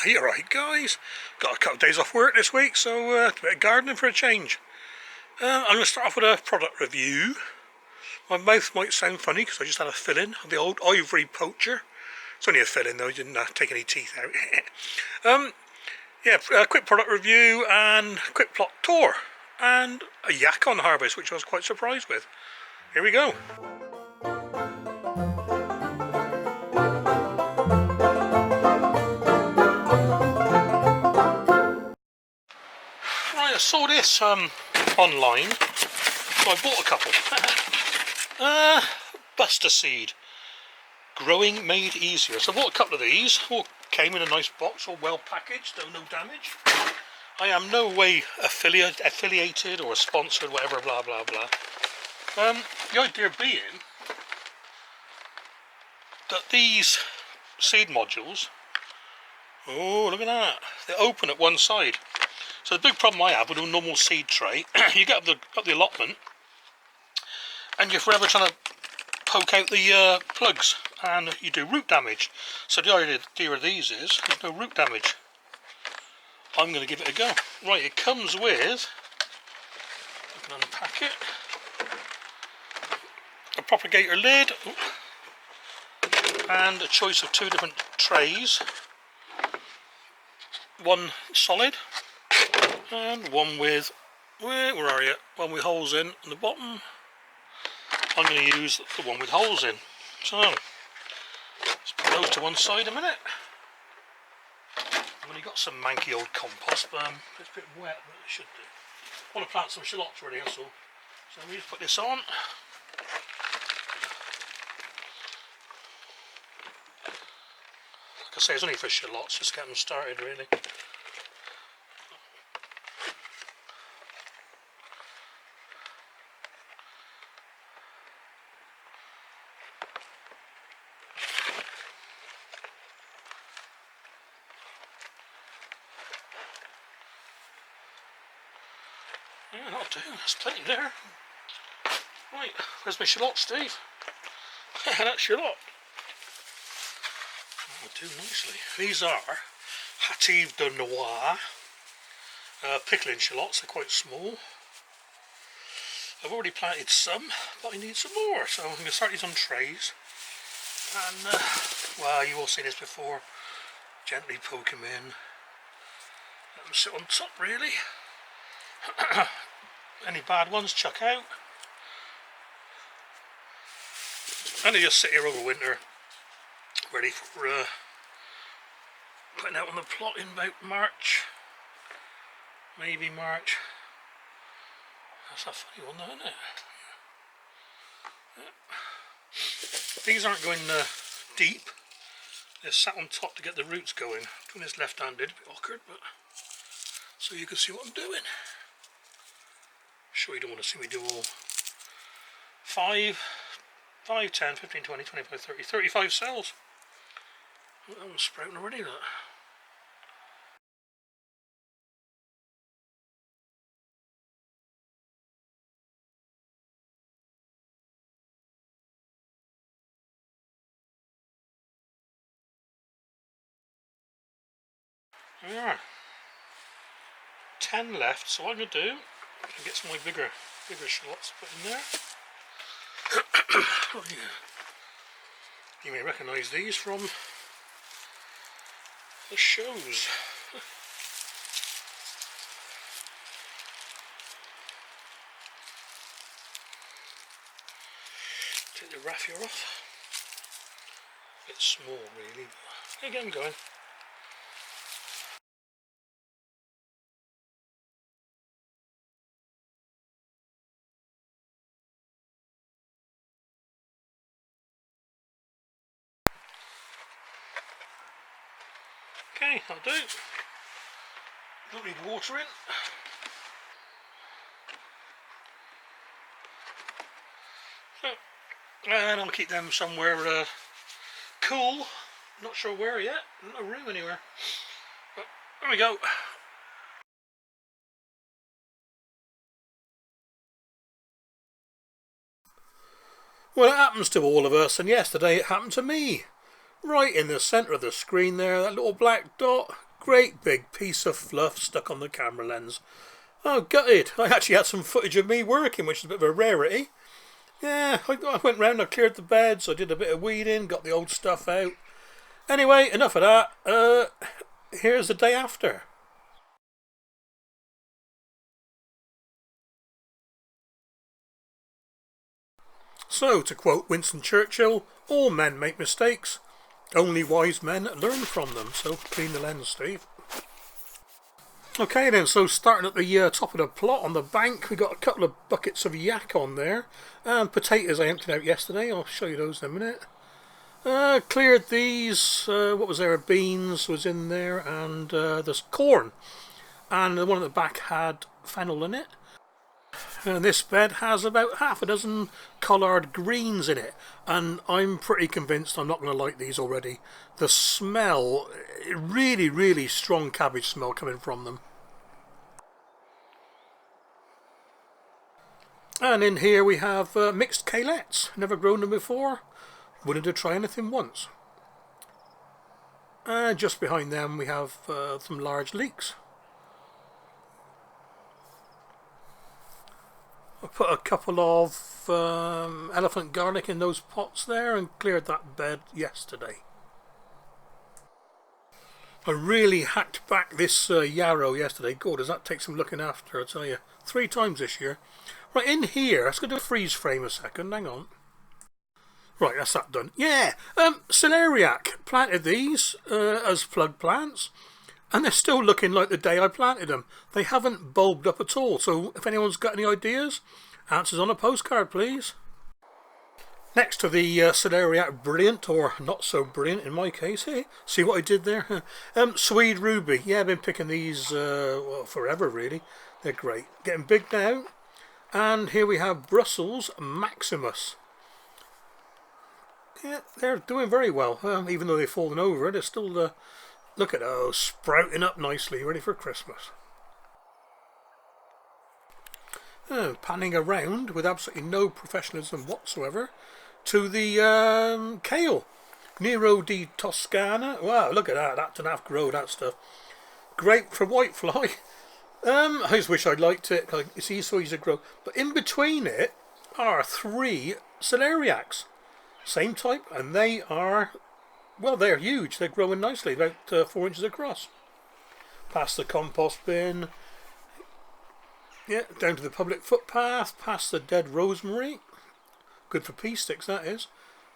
You're right, guys. Got a couple of days off work this week, so a bit of gardening for a change. I'm going to start off with a product review. My mouth might sound funny because I just had a fill-in of the old ivory poacher. It's only a fill-in though, didn't take any teeth out. Yeah, a quick product review and a quick plot tour. And a Yacon harvest, which I was quite surprised with. Here we go. Right, I saw this online, so I bought a couple. Bustaseed, growing made easier. So I bought a couple of these. All came in a nice box, all well packaged, no damage. I am no way affiliated or sponsored, whatever, blah blah blah. The idea being that these seed modules, oh look at that, they open at one side. So the big problem I have with a normal seed tray, you get up the allotment and you're forever trying to poke out the plugs and you do root damage. So the idea of these is there's no root damage. I'm going to give it a go. Right, it comes with, I can unpack it, a propagator lid and a choice of two different trays. One solid and one with, where are you? One with holes in on the bottom. I'm going to use the one with holes in. So, let's put those to one side a minute. I've only got some manky old compost, but it's a bit wet, but it should do. I want to plant some shallots really, that's all. So we just put this on. Like I say, it's only for shallots, just get them started really. Yeah, that'll do, there's plenty there. Right, where's my shallot, Steve? That's shallot. That'll do nicely. These are Hative de Noir pickling shallots, they're quite small. I've already planted some, but I need some more, so I'm going to start these on trays. And, well, you've all seen this before. Gently poke them in. Let them sit on top, really. Any bad ones chuck out, and they just sit here over winter ready for putting out on the plot in about March, maybe March. That's a funny one though, isn't it? Yeah. These aren't going deep, they're sat on top to get the roots going. I'm doing this left-handed, a bit awkward, but so you can see what I'm doing. Sure you don't want to see me do all 5, 10, 15, 20, 25, 30, 35 cells. Oh, that one's sprouting already, that. There we are. 10 left, so what I'm going to do, I'm going to get some of my bigger shallots to put in there. Oh, yeah. You may recognise these from the shows. Take the raffia off. A bit small really, but get them going. Okay, I'll do. Don't need water in. So, and I'll keep them somewhere cool. Not sure where yet. No room anywhere. But there we go. Well, it happens to all of us, and yesterday it happened to me. Right in the centre of the screen there, that little black dot. Great big piece of fluff stuck on the camera lens. Oh, gutted. I actually had some footage of me working, which is a bit of a rarity. Yeah, I went round, I cleared the beds, I did a bit of weeding, got the old stuff out. Anyway, enough of that. Here's the day after. So, to quote Winston Churchill, all men make mistakes. Only wise men learn from them. So, clean the lens, Steve. Okay then, so starting at the top of the plot on the bank, we got a couple of buckets of Yacon there. And potatoes I emptied out yesterday, I'll show you those in a minute. Cleared these, what was there, beans was in there, and there's corn. And the one at the back had fennel in it. And this bed has about half a dozen collard greens in it, and I'm pretty convinced I'm not going to like these already. The smell, really strong cabbage smell coming from them. And in here we have mixed kalettes, never grown them before, wanted to try anything once. And just behind them we have some large leeks. I put a couple of elephant garlic in those pots there and cleared that bed yesterday. I really hacked back this yarrow yesterday. God, does that take some looking after, I tell you. 3 times this year. Right, in here, let's go to a freeze frame a second, hang on. Right, that's that done. Yeah, celeriac. Planted these as plug plants. And they're still looking like the day I planted them. They haven't bulbed up at all. So if anyone's got any ideas, answers on a postcard, please. Next to the celeriac brilliant, or not so brilliant in my case here. See what I did there? Swede ruby. Yeah, I've been picking these well, forever really. They're great. Getting big now. And here we have Brussels Maximus. Yeah, they're doing very well. Even though they've fallen over, they're still... Look at those, sprouting up nicely, ready for Christmas. Panning around with absolutely no professionalism whatsoever to the kale. Nero di Toscana. Wow, look at that, that didn't have to grow, that stuff. Great for whitefly. I just wish I'd liked it, because it's so easy to grow. But in between it are 3 celeriacs. Same type, and they are... Well, they're huge. They're growing nicely, about 4 inches across. Past the compost bin. Yeah, down to the public footpath. Past the dead rosemary. Good for pea sticks, that is.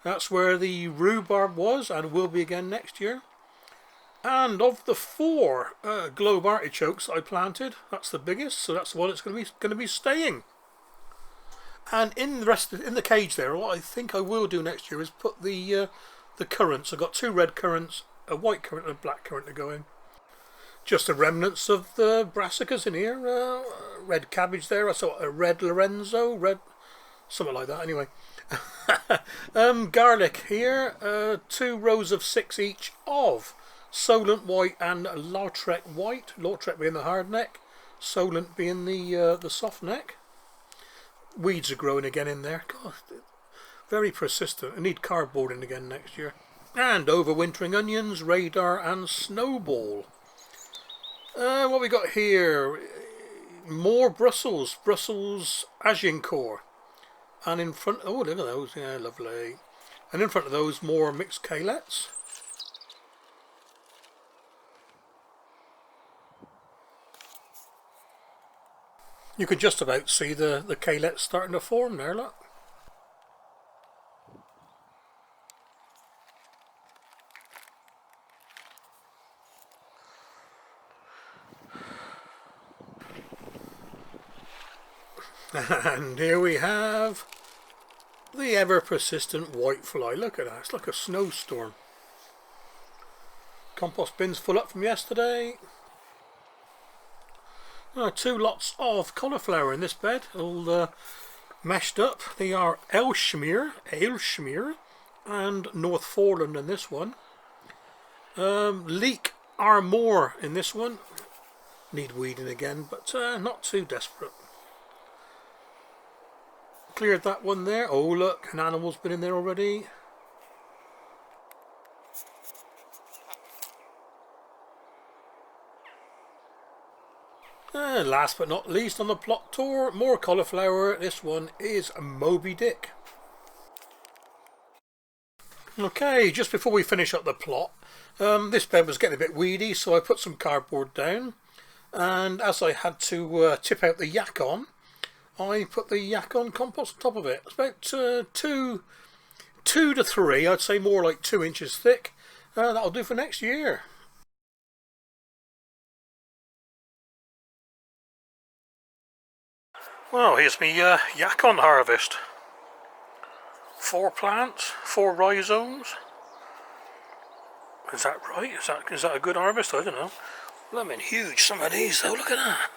That's where the rhubarb was and will be again next year. And of the 4 globe artichokes I planted, that's the biggest, so that's the one that's going to be staying. And in the rest in the cage there, what I think I will do next year is put the currants. I've got 2 red currants, a white currant and a black currant to go in. Just the remnants of the brassicas in here. Red cabbage there. I saw a red Lorenzo, red, something like that anyway. Garlic here. 2 rows of 6 each of Solent white and Lautrec white. Lautrec being the hard neck, Solent being the soft neck. Weeds are growing again in there. God, very persistent. I need cardboarding again next year. And overwintering onions, radar and snowball. What we got here? More Brussels Agincourt. And in front, oh look at those, yeah, lovely. And in front of those more mixed kalettes. You could just about see the kalettes starting to form there, look. And here we have the ever-persistent whitefly. Look at that, it's like a snowstorm. Compost bin's full up from yesterday. 2 lots of cauliflower in this bed, all meshed up. They are Aylesmere and North Foreland in this one. Leek Armour in this one. Need weeding again, but not too desperate. Cleared that one there. Oh look, an animal's been in there already. And last but not least on the plot tour, more cauliflower. This one is Moby Dick. Okay, just before we finish up the plot, this bed was getting a bit weedy, so I put some cardboard down, and as I had to tip out the Yacon, I put the Yacon compost on top of it. It's about 2 to 3, I'd say more like 2 inches thick. That'll do for next year. Well, here's me Yacon harvest. 4 plants, 4 rhizomes. Is that right? Is that a good harvest? I don't know. Well, I mean, huge some of these though. Look at that.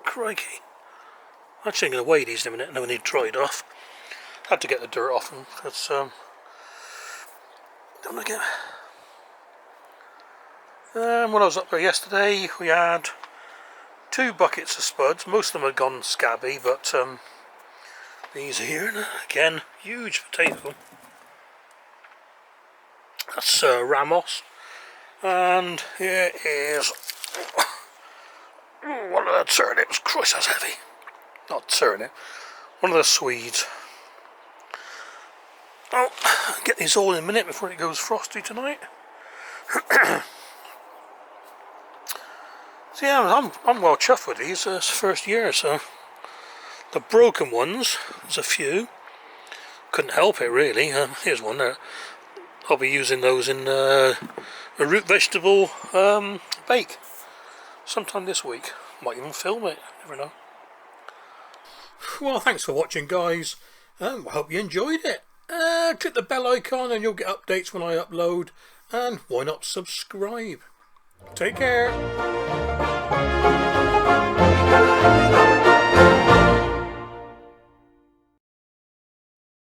Crikey. Actually, I'm going to weigh these in a minute. Now I need dried off. Had to get the dirt off them because don't I get. When I was up there yesterday, we had 2 buckets of spuds. Most of them had gone scabby, but these here, again, huge potato. That's Ramos, and here is one of the turnips. Christ, that's heavy. Not turnip, one of the Swedes. Oh, I'll get these all in a minute before it goes frosty tonight. So yeah, I'm well chuffed with these. It's the first year, so the broken ones, there's a few. Couldn't help it really. Here's one there. I'll be using those in a root vegetable bake sometime this week. Might even film it, never know. Well, thanks for watching, guys. I hope you enjoyed it. Click the bell icon and you'll get updates when I upload. And why not subscribe? Take care.